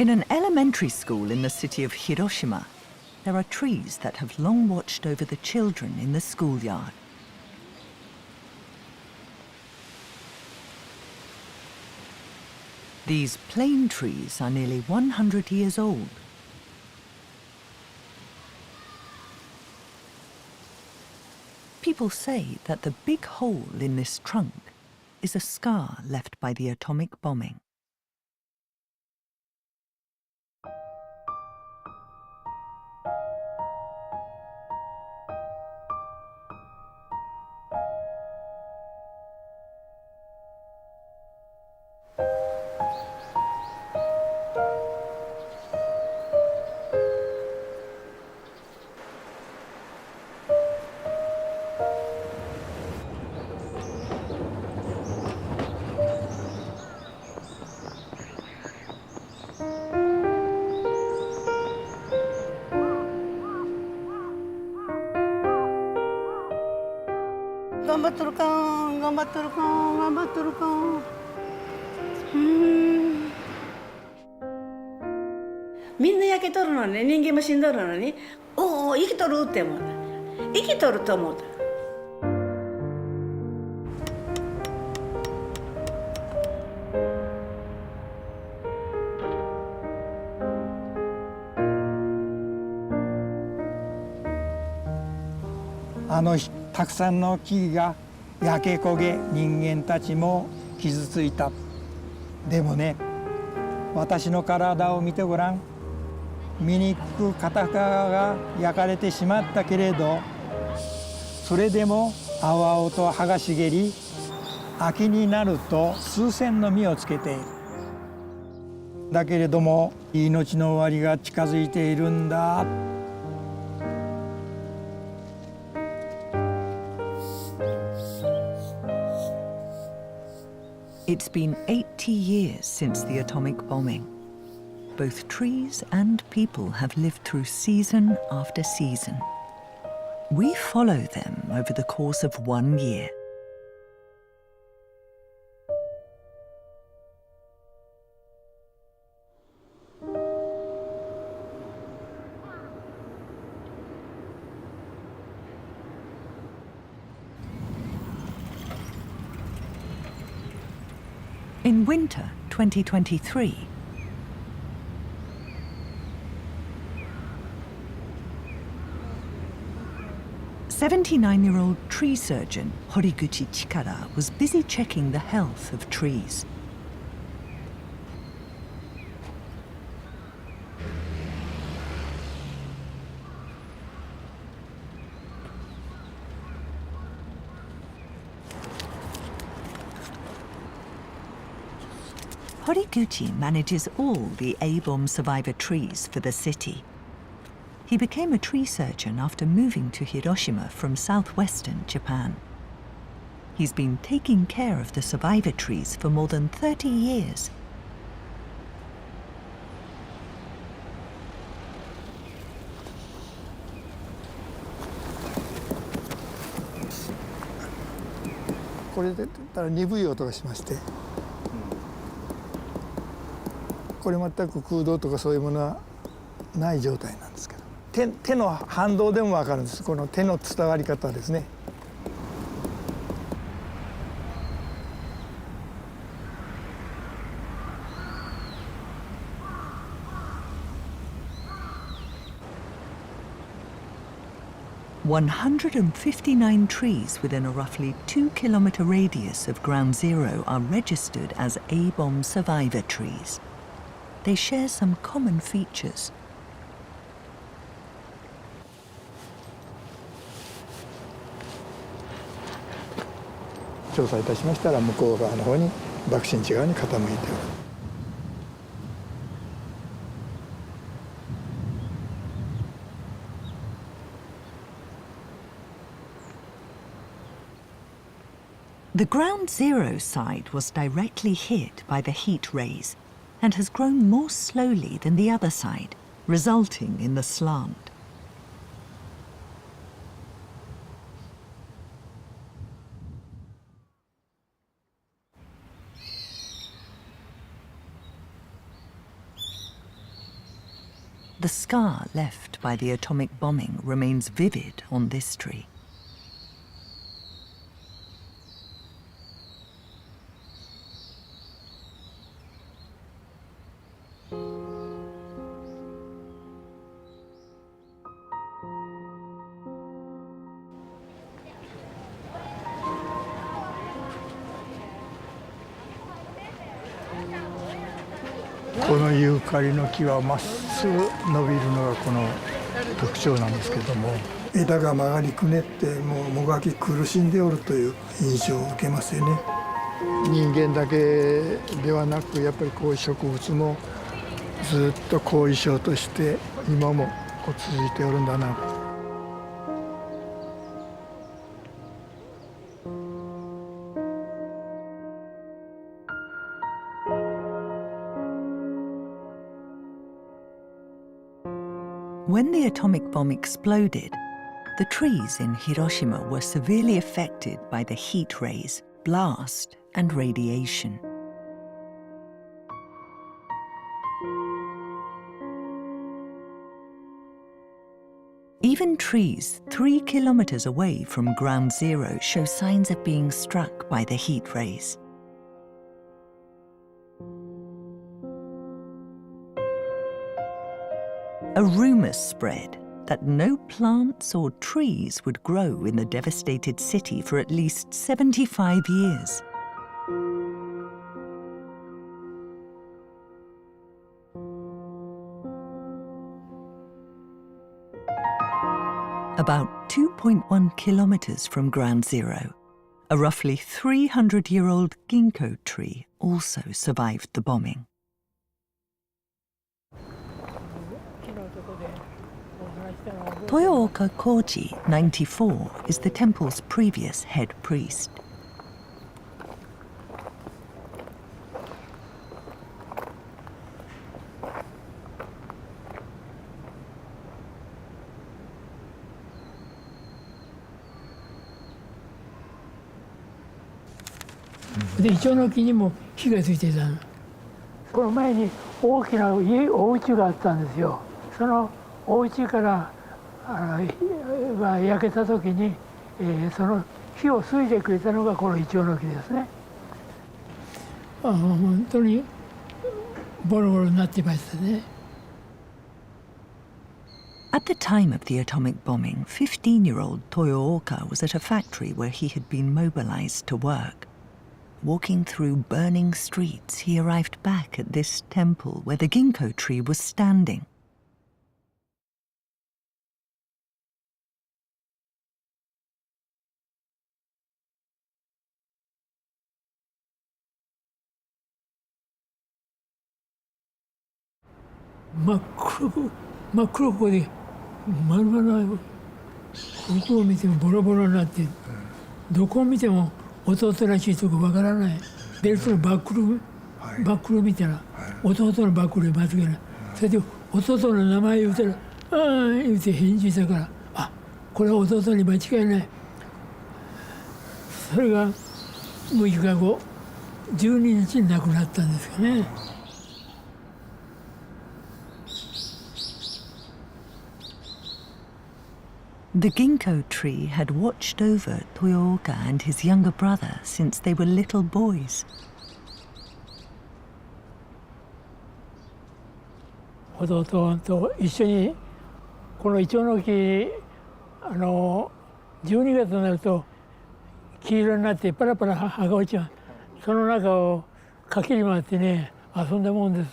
In an elementary school in the city of Hiroshima, there are trees that have long watched over the children in the schoolyard. These plane trees are nearly 100 years old. People say that the big hole in this trunk is a scar left by the atomic bombing.みんな焼けとるのに人間も死んどるのにおお生きとるって思った生きとると思ったたくさんの木々が焼け焦げ人間たちも傷ついた。でもね私の体を見てごらん。醜く片側が焼かれてしまったけれどそれでも青々と葉が茂り秋になると数千の実をつけている。だけれども命の終わりが近づいているんだ。It's been 80 years since the atomic bombing. Both trees and people have lived through season after season. We follow them over the course of 1 year. In winter 2023, "79-year-old tree surgeon Horiguchi Chikara was busy checking the health of trees. Horiguchi manages all the A-bomb survivor trees for the city. He became a tree surgeon after moving to Hiroshima from southwestern Japan. He's been taking care of the survivor trees for more than 30 years. This is a鈍い音がしまして、これ全く空洞とかそういうものはない状態なんですけど、手の反動でも分かるんです。この手の伝わり方ですね。159 trees within a roughly 2-kilometer radius of Ground Zero are registered as A-bomb survivor trees. They share some common features. 調査いたしましたら向こう側の方に爆心地側に傾いておる。The Ground Zero side was directly hit by the heat rays and has grown more slowly than the other side, resulting in the slant. The scar left by the atomic bombing remains vivid on this tree. This このユーカリの木はまっすぐ伸びるのがこの特徴なんですけども、枝が曲がりくねってもうもがき苦しんでおるという印象を受けますよね。人間だけではなくやっぱりこういう植物もずっと後遺症として今もこう続いておるんだな。When the atomic bomb exploded, the trees in Hiroshima were severely affected by the heat rays, blast, and radiation. Even trees 3 kilometers away from ground zero show signs of being struck by the heat rays. A rumor spread that no plants or trees would grow in the devastated city for at least 75 years. About 2.1 kilometers from ground zero, a roughly 300-year-old ginkgo tree also survived the bombing. Toyooka Koji, 94, is the temple's previous head priest. Mm-hmm. でイチョウの木にも火がついてたの。この前に大きな家お家があったんですよ。そのお家からが焼けた時に、その火を吸いでくれたのがこのイチョウの木ですね。本当にボロボロになっていましたね。At the time of the atomic bombing, 15-year-old Toyooka was at a factory where he had been mobilized to work. Walking through burning streets, he arrived back at this temple where the ginkgo tree was standing.真っ黒ここで丸々どこを見てもボロボロになってどこを見ても弟らしいとこわからない。ベルトのバックルを見たら弟のバックルで間違いない。それで弟の名前を言うたら「ああ」言うて返事したから「あ、これは弟に間違いない」。それが6日後12日に亡くなったんですよね。The ginkgo tree had watched over Toyooka and his younger brother since they were little boys. 弟と一緒にこのイチョウの木12月になると黄色になってパラパラ葉が落ちます。その中を駆けり回ってね遊んだもんです。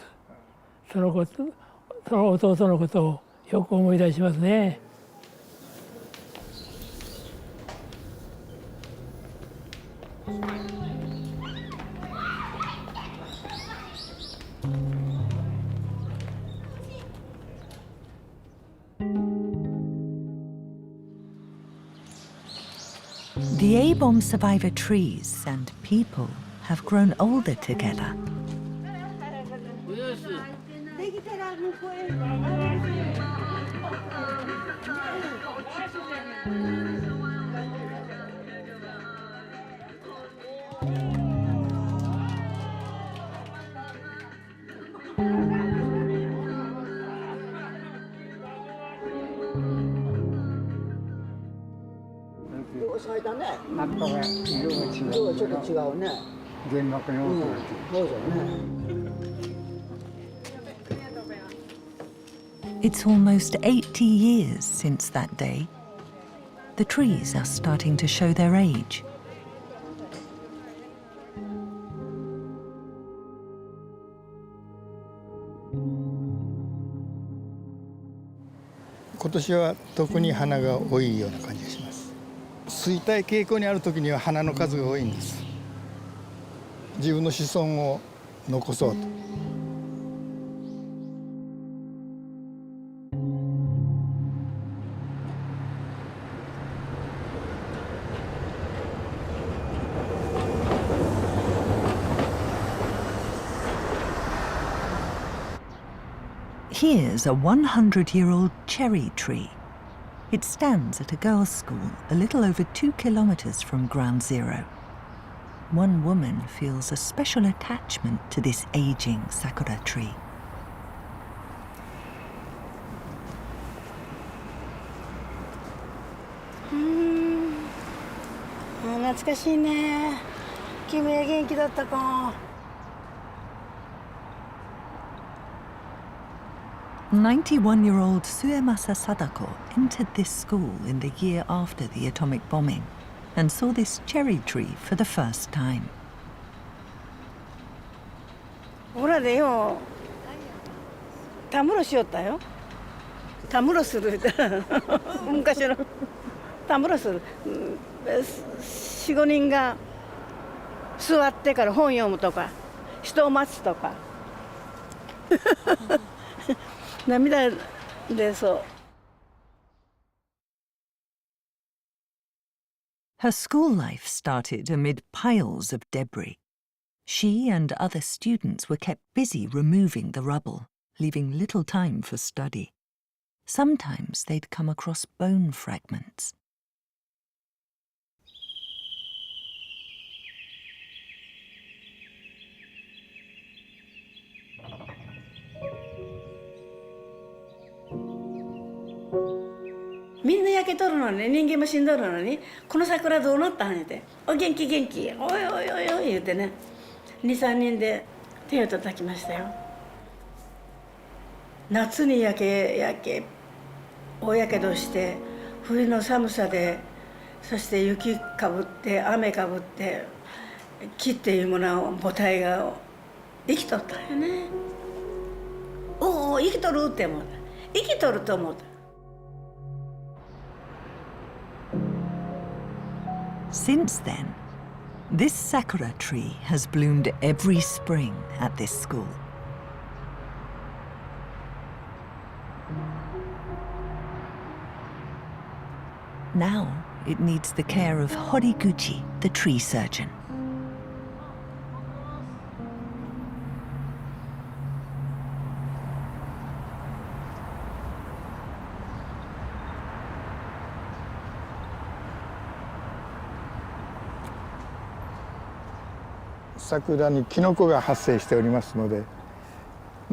その弟のことをよく思い出しますね。The A-bomb survivor trees and people have grown older together. 咲いたね。葉っぱが色が違う。色がちょっと違うね。原爆の音がそうだね。It's almost 80 years since that day. The trees are starting to show their age.今年は特に花が多いような感じがします。衰退傾向にある時には花の数が多いんです。自分の子孫を残そうと。Here's a 100-year-old cherry tree. It stands at a girls' school a little over 2 kilometers from Ground Zero. One woman feels a special attachment to this aging sakura tree. 懐かしいね。君は元気だったか。91-year-old Suemasa Sadako entered this school in the year after the atomic bombing and saw this cherry tree for the first time. ほらでよ、たむろしよったよ。たむろする昔のたむろする。4、5人が座ってから本読むとか人を待つとか涙でそう。Her school life started amid piles of debris. She and other students were kept busy removing the rubble, leaving little time for study. Sometimes they'd come across bone fragments.「みんな焼けとるのに人間も死んどるのにこの桜どうなったん?」って「お元気元気おいおいおいおい」言うてね2、3人で手を叩きましたよ。夏に大やけどして冬の寒さでそして雪かぶって雨かぶって木っていうもの母体が生きとったよね。おお生きとるって思った。生きとると思った。Since then, this sakura tree has bloomed every spring at this school. Now it needs the care of Horiguchi, the tree surgeon.桜にキノコが発生しておりますので、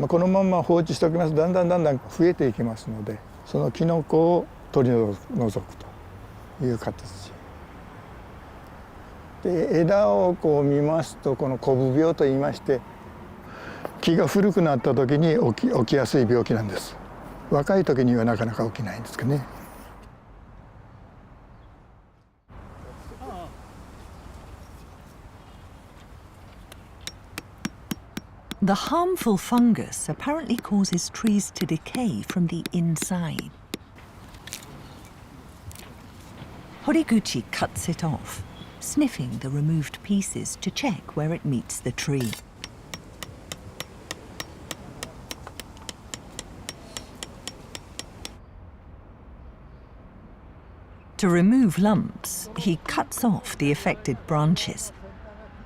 このまま放置しておきますとだんだん増えていきますので、そのキノコを取り除くという形で、枝をこう見ますとこのコブ病といいまして、木が古くなった時に起きやすい病気なんです。若い時にはなかなか起きないんですけどね。The harmful fungus apparently causes trees to decay from the inside. Horiguchi cuts it off, sniffing the removed pieces to check where it meets the tree. To remove lumps, he cuts off the affected branches.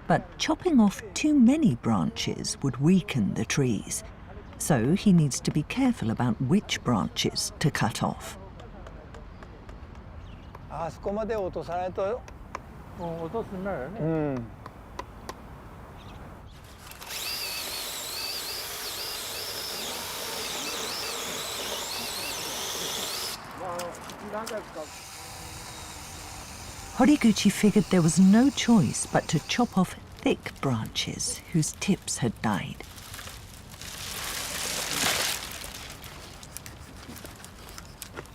But chopping off too many branches would weaken the trees, so he needs to be careful about which branches to cut off. あそこまで落とさないと。落とすんならね。うん。Horiguchi figured there was no choice but to chop off thick branches whose tips had died.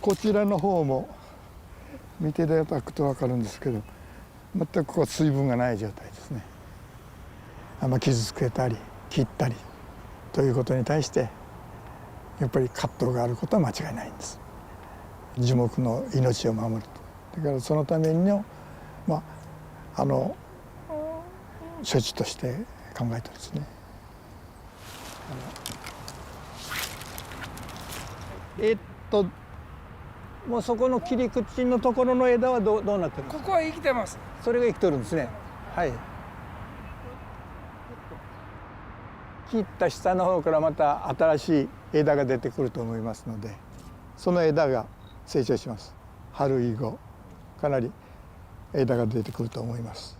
"こちらの方も見ていただくと分かるんですけど、全くこう水分がない状態ですね。傷つけたり切ったりということに対してやっぱり葛藤があることは間違いないんです。樹木の命を守ると。だからそのための処置として考えてですね。もうそこの切り口のところの枝はどうなってるんですか？ここは生きてます。それが生きてるんですね。はい。切った下の方からまた新しい枝が出てくると思いますので、その枝が成長します。春以後かなり枝が出てくると思います。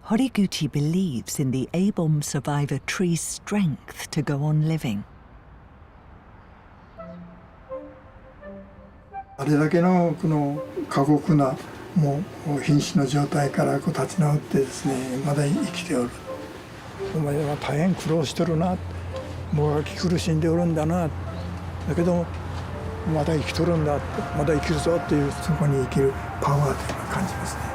Horiguchi believes in the A-bomb survivor tree's strength to go on living. あれだけのこの過酷なもう瀕死の状態から立ち直ってですね、まだ生きておる。お前は大変苦労してるな、もがき苦しんでおるんだな、だけどまだ生きとるんだ、まだ生きるぞっていう、そこに生きるパワーというのを感じますね。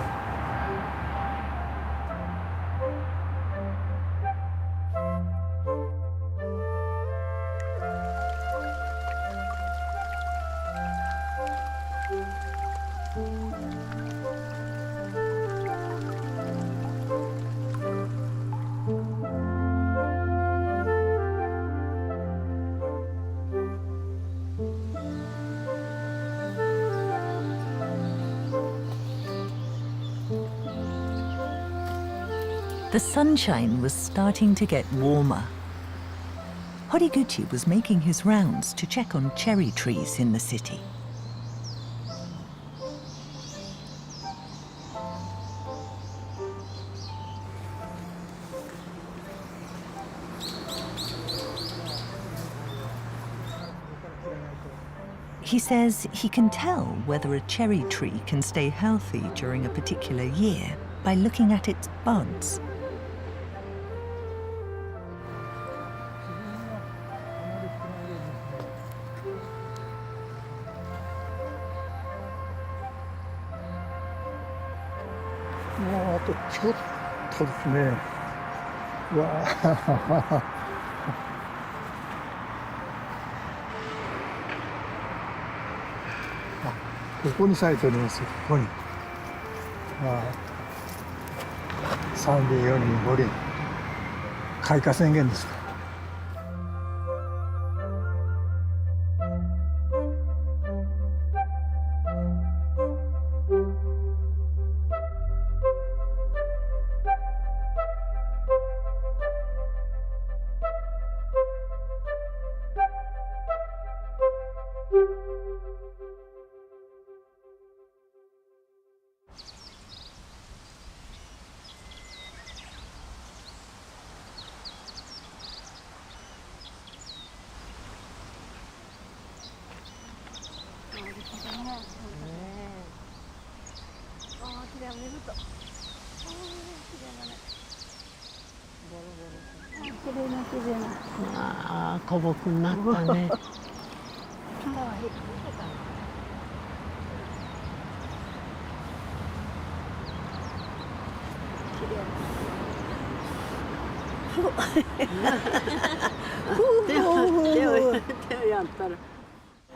The sunshine was starting to get warmer. Horiguchi was making his rounds to check on cherry trees in the city. He says he can tell whether a cherry tree can stay healthy during a particular year by looking at its buds. Now, あとちょっとですね。うわあ。ここに咲いておりますよ。ここに。3輪4輪5輪開花宣言です。ああ、古木になったね。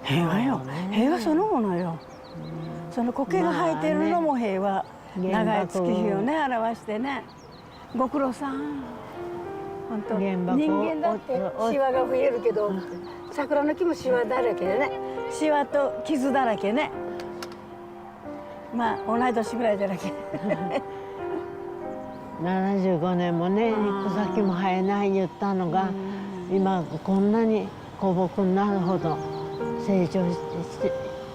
平和よ。平和そのものよ。その苔が生えてるのも平和。長い月日をね表してね。ご苦労さん。本当。人間だってシワが増えるけど、桜の木もシワだらけでね。シワと傷だらけね。まあ同い年ぐらいじゃなきゃ。75年もね、草木も生えない言ったのが、今こんなに古木になるほど成長して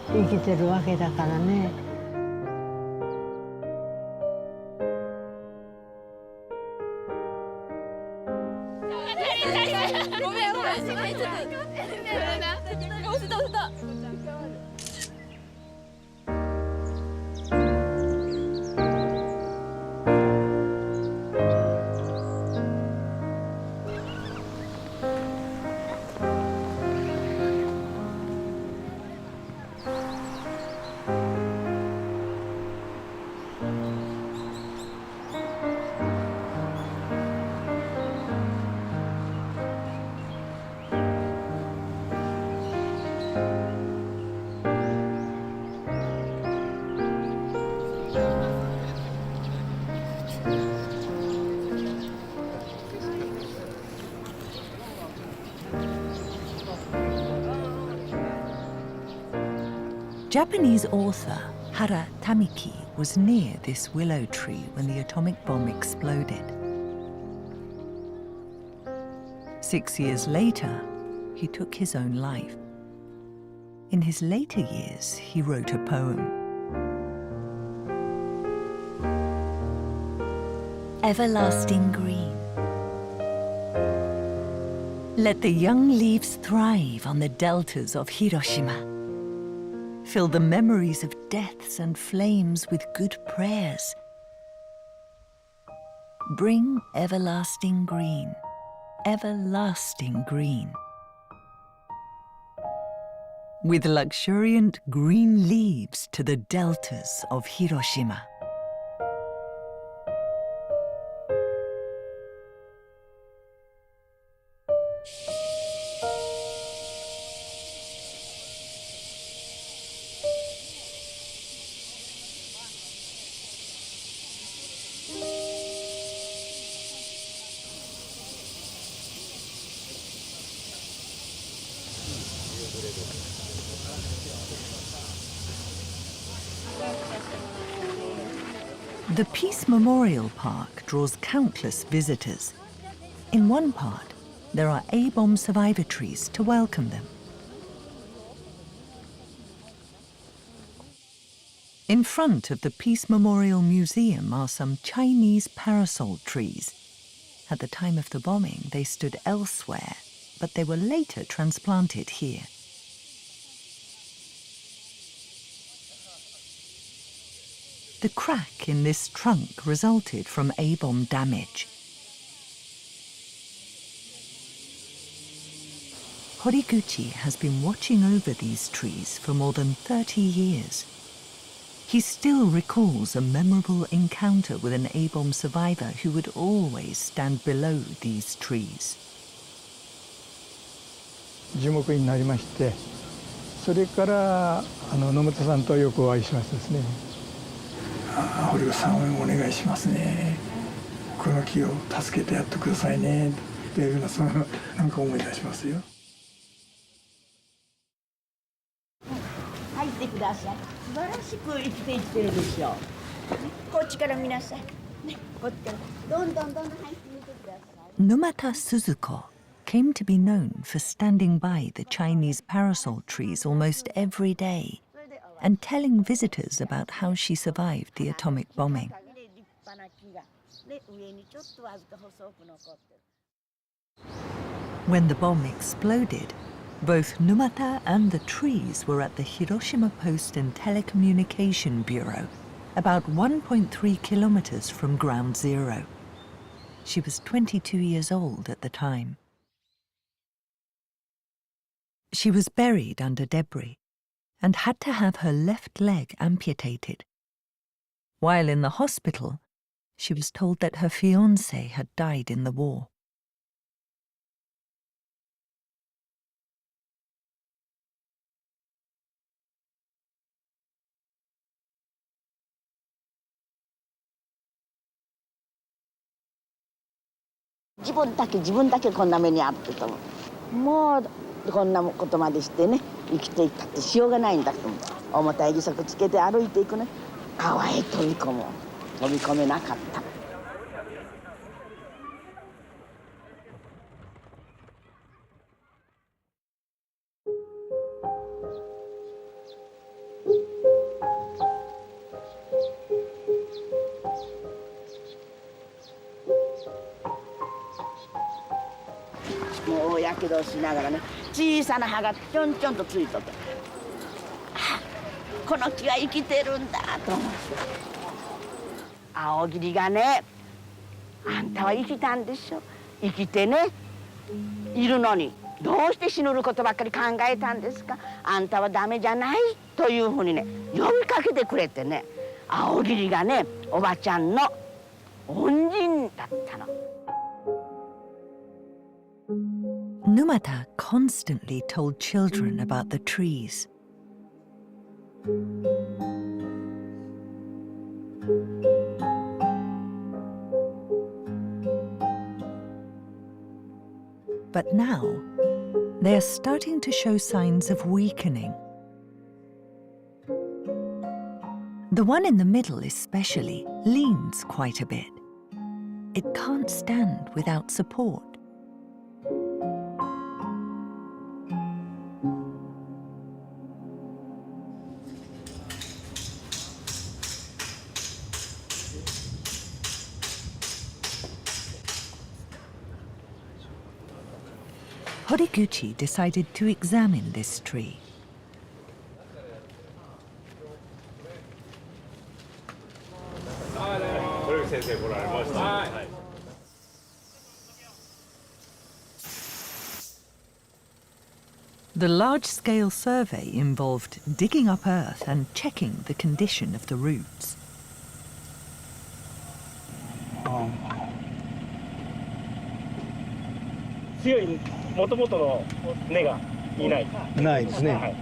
生きてるわけだからね。Japanese author Hara Tamiki was near this willow tree when the atomic bomb exploded. 6 years later, he took his own life. In his later years, he wrote a poem. Everlasting green. Let the young leaves thrive on the deltas of Hiroshima. Fill the memories of deaths and flames with good prayers. Bring everlasting green, everlasting green. With luxuriant green leaves to the deltas of Hiroshima. The Peace Memorial Park draws countless visitors. In one part, there are A-bomb survivor trees to welcome them. In front of the Peace Memorial Museum are some Chinese parasol trees. At the time of the bombing, they stood elsewhere, but they were later transplanted here. The crack in this trunk resulted from A-bomb damage. Horiguchi has been watching over these trees for more than 30 years. He still recalls a memorable encounter with an A-bomb survivor who would always stand below these trees. 樹木になりまして、それから野本さんとよくお会いしましたですね。堀口さんお願いしますね。この木を助けてやってくださいねっていうようなそのなんか思い出しますよ。入ってください。素晴らしく生きていってるでしょう。こっちから見なさい。ね、こっちからどんどん入ってみてください。Numata Suzuko came to be known for standing by the Chinese parasol trees almost every day and telling visitors about how she survived the atomic bombing. When the bomb exploded, both Numata and the trees were at the Hiroshima Post and Telecommunication Bureau, about 1.3 kilometers from ground zero. She was 22 years old at the time. She was buried under debris and had to have her left leg amputated. While in the hospital, she was told that her fiancé had died in the war.自分だけこんな目にあってともうこんなことまでしてね生きていったってしようがないんだと重たい義足つけて歩いていくね川へ飛び込めなかった。もうやけどしながらね小さな葉がちょんちょんとついとってこの木は生きてるんだと思って青桐がねあんたは生きたんでしょ生きてねいるのにどうして死ぬることばっかり考えたんですかあんたはダメじゃないというふうにね呼びかけてくれてね青桐がねおばちゃんの恩人だったの。Numata constantly told children about the trees. But now, they are starting to show signs of weakening. The one in the middle especially leans quite a bit. It can't stand without support. Horiguchi decided to examine this tree. The large-scale survey involved digging up earth and checking the condition of the roots. 強い元々の根がいない。ないですね。はい。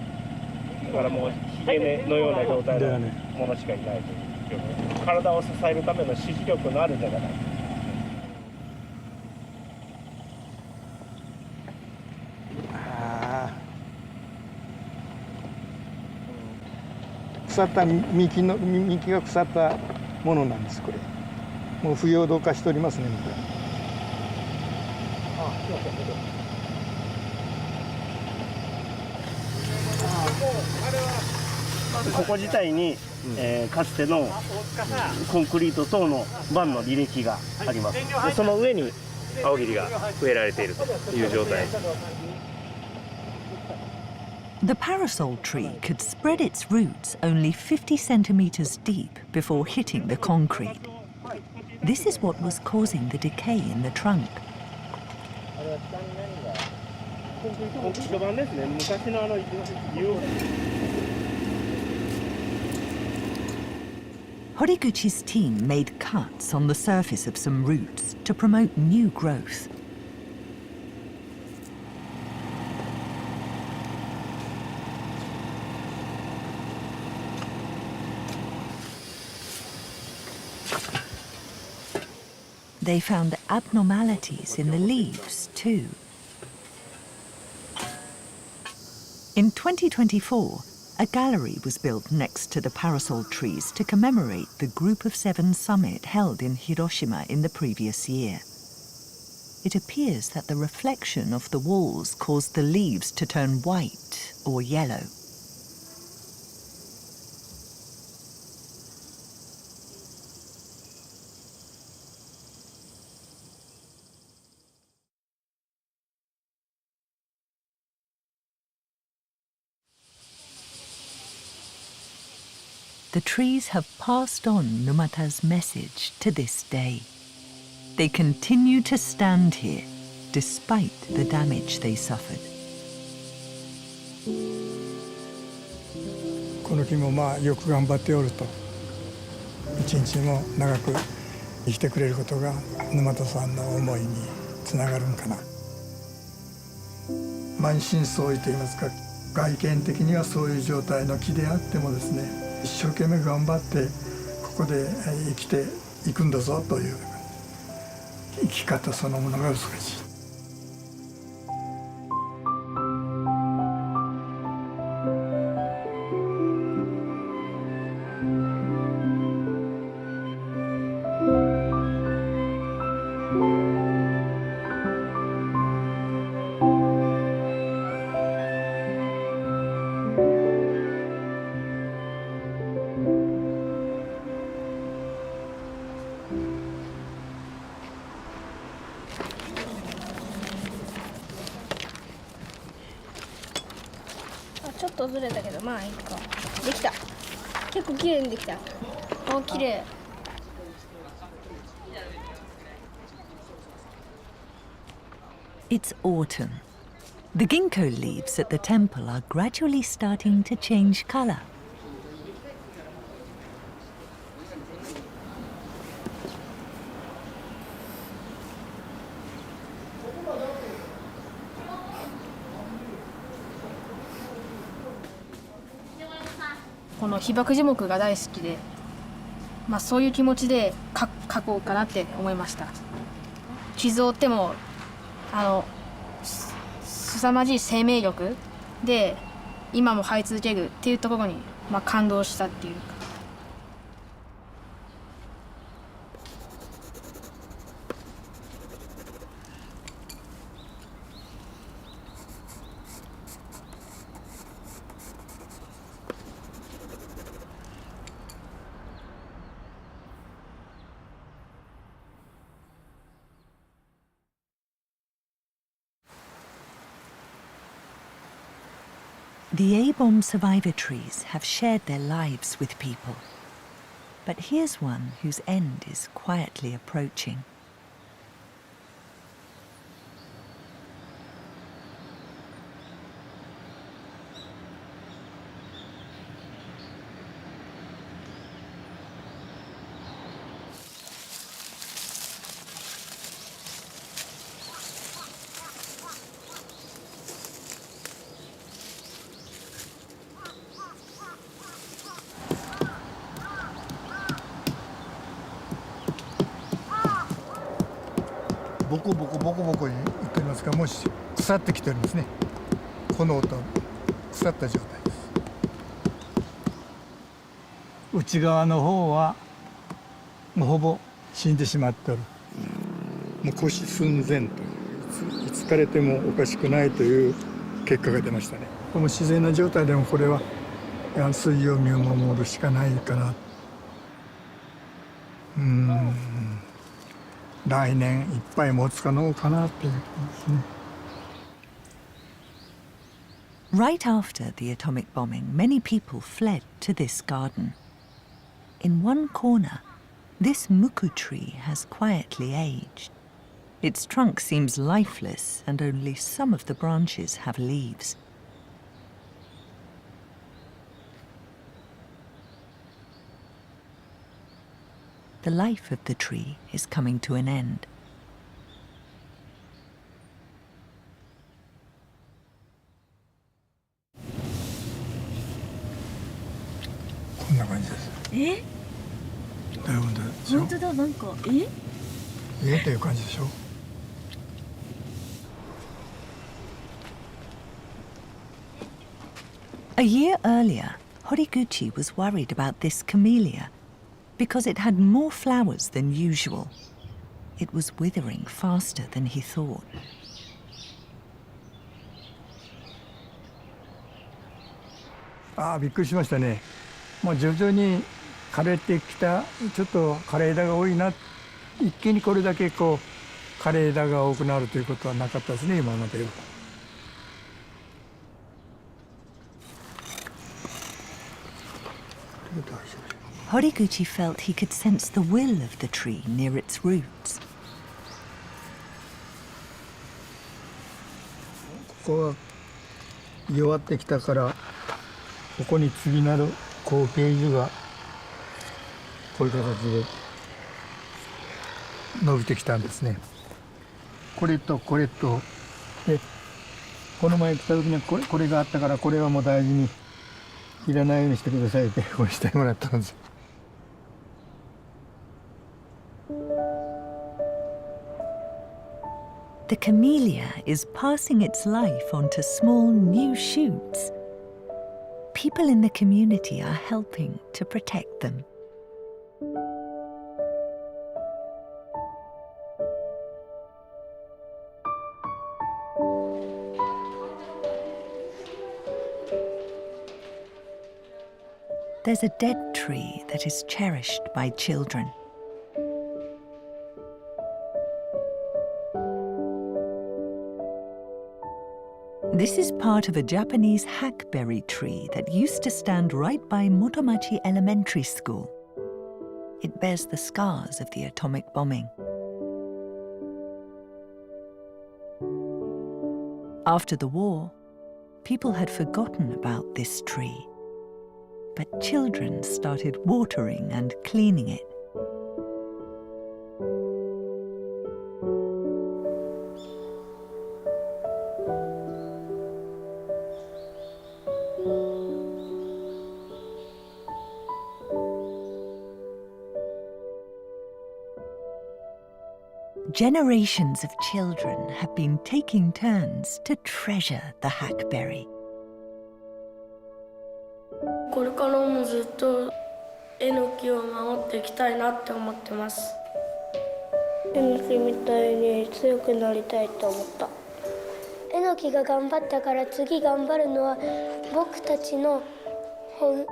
だからもうひげ根のような状態のものしかいないという状況。体を支えるための支持力のある根がない。腐った幹が腐ったものなんですこれ。もう腐葉土化しておりますね。これ。ここ自体に、かつてのコンクリート等の板の履歴があります。でその上に青桐が植えられているという状態。 The parasol tree could spread its roots only 50 centimeters deep before hitting the concrete. This is what was causing the decay in the trunk. Horiguchi's team made cuts on the surface of some roots to promote new growth. They found abnormalities in the leaves, too. In 2024, a gallery was built next to the parasol trees to commemorate the Group of Seven summit held in Hiroshima in the previous year. It appears that the reflection of the walls caused the leaves to turn white or yellow. The trees have passed on Numata's message to this day. They continue to stand here despite the damage they suffered. この木もまあよく頑張っておると。一日も長く生きてくれることが沼田さんの思いにつながるんかな。満身創痍といいますか、外見的にはそういう状態の木であってもですね。 一生懸命頑張ってここで生きていくんだぞという生き方そのものが美しい。ちょっとずれたけどまあいいか。できた。結構綺麗にできた。お、綺麗。It's autumn. The ginkgo leaves at the temple are gradually starting to change color. This この被爆樹木が大好きで、まあそういう気持ちで描こうかなって思いました。傷を負っても凄まじい生命力で今も生え続けるっていうところにまあ感動したっていうか。The A-bomb survivor trees have shared their lives with people. But here's one whose end is quietly approaching.ボコボコボコボコにいっておりますが、もう腐ってきておりますね。炎と腐った状態です。内側の方はもうほぼ死んでしまっておる。もう枯死寸前という、いつ枯れてもおかしくないという結果が出ましたね。この自然な状態でもこれはやはり水を身を守るしかないかな。来年いっぱい持つかどうかなっていう感じですね。Right after the atomic bombing, many people fled to this garden. In one corner, this muku tree has quietly aged. Its trunk seems lifeless, and only some of the branches have leaves. The life of the tree is coming to an end. こんな感じです。だいぶでしょ。本当だ、なんかという感じでしょ。A year earlier, Horiguchi was worried about this camellia because it had more flowers than usual. It was withering faster than he thought. びっくりしましたね。もう徐々に枯れてきた、ちょっと枯れ枝が多いな。一気にこれだけこう枯れ枝が多くなるということはなかったですね、今までは。Horiguchi felt he could sense the will of the tree near its roots. ここが弱ってきたから、ここに次なる後継樹がこういう形で伸びてきたんですね。これとこれとで、この前来た時にはこれがあったから、これはもう大事に切らないようにしてくださいってこうしてもらったんです。The camellia is passing its life onto small new shoots. People in the community are helping to protect them. There's a dead tree that is cherished by children. This is part of a Japanese hackberry tree that used to stand right by Motomachi Elementary School. It bears the scars of the atomic bombing. After the war, people had forgotten about this tree, but children started watering and cleaning it. Generations of children have been taking turns to treasure the hackberry. これからもずっとえのきを守っていきたいなって思ってます。えのきみたいに強くなりたいと思った。えのきが頑張ったから次頑張るのは僕たちの方。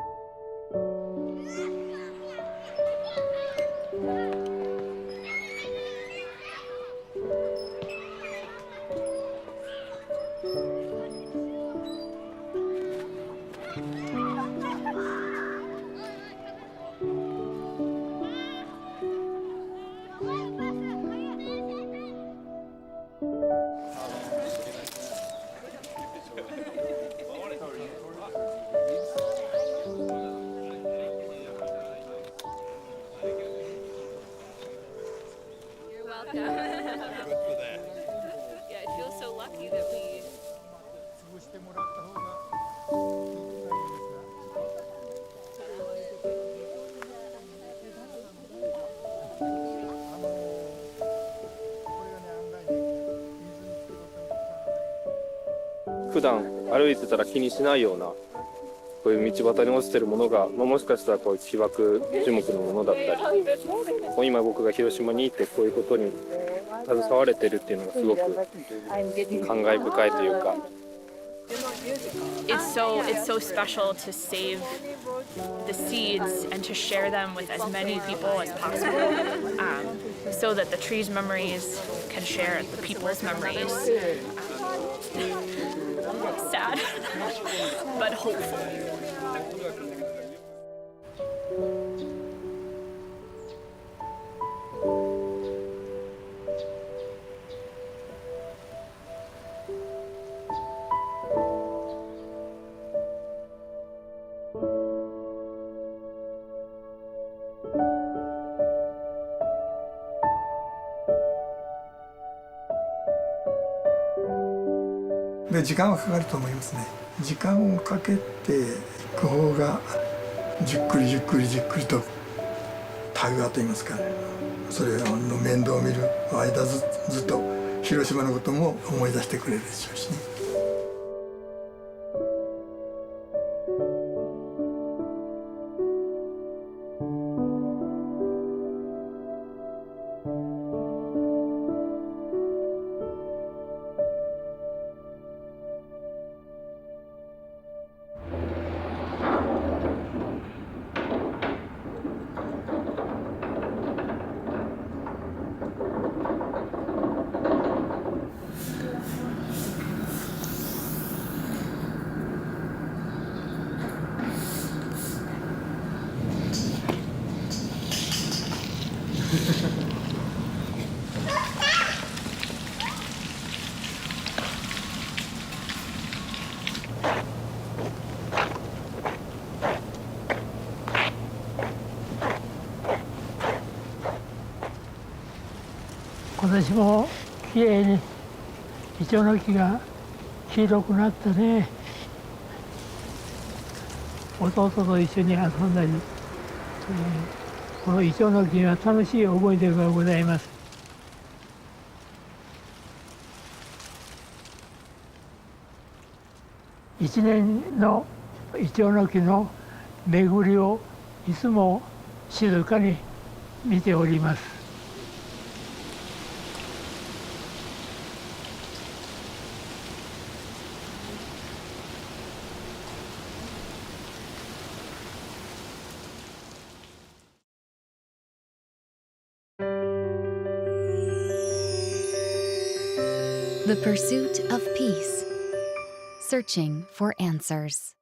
普段歩いてたら気にしないようなこういう道端に落ちてるものが、もしかしたらこういう被爆樹木のものだったり、今僕が広島にいてこういうことに携われてるっていうのがすごく感慨深いというか。It's so special to save the seeds and to share them with as many people as possible, so that the trees' memories can share the people's memories. Sad, but hopeful. で時間はかかると思いますね。時間をかけていく方がじっくりじっくりじっくりと対話といいますか、それの面倒を見る間ずっと広島のことも思い出してくれるでしょうしね。今年もきれいにイチョウの木が黄色くなってね、弟と一緒に遊んだり、このイチョウの木には楽しい思い出がございます。一年のイチョウの木の巡りをいつも静かに見ております。The pursuit of peace, searching for answers.